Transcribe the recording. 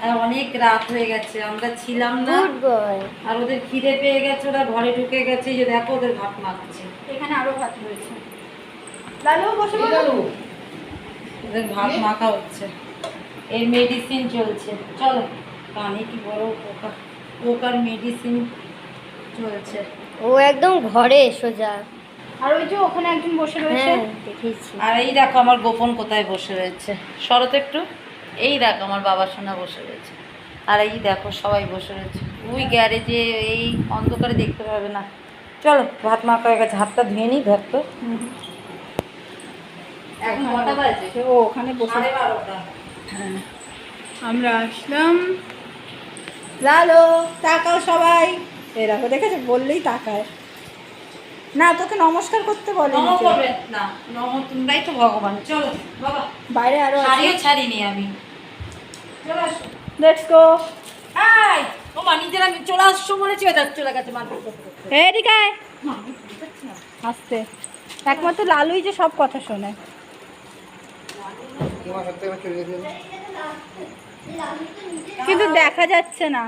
আর অনেক রাত হয়ে গেছে, আমরা ছিলাম না। আর ওদের খিদে পেয়ে গেছে, ওরা ঘরে ঢুকে গেছে। এই যে দেখো ওদের ভাত মাখছে, এখানে আরো ভাত রয়েছে। লালু বসে বলো, ওদের ভাত মাখা হচ্ছে, এর মেডিসিন চলছে। চলো, কানে কি বড় পোকা, পোকার মেডিসিন চলছে। ও একদম ঘরে সোজা। আর ওই যে ওখানে একজন বসে রয়েছে, দেখেছি। আর এই দেখো আমার গোপন কোথায় বসে রয়েছে, শরৎ একটু। এই দেখো আমার বাবা সোনা বসে রয়েছে। আর এই দেখো সবাই বসে রয়েছে ওই গ্যারেজে, এই অন্ধকারে দেখতে পাবে না। চলো, ভাত মাখা হয়ে গেছে, হাতটা ধুয়ে নিই। ধর তো, এখন কটা বাজে? ও ওখানে বসে। 12:30। হ্যাঁ, আমরা আসলাম। লালো তাকাও সবাই, এরকম দেখেছো, বললেই তাকায় না। তোকে নমস্কার করতে বলে নম করবে না, নম তোমরাই তো ভগবান। চলো বাবা, বাইরে আরো শাড়িও ছাড়িনি আমি। চলে আসো, লেটস গো। এই ও মা, নিজেরা চলে আসছো বলেছি, ওটা চলে গেছে মারপিট করতে। এদিকে আয়। আস্তে, একমাত্র লালুই যে সব কথা শোনে। কিন্তু দেখা যাচ্ছে না।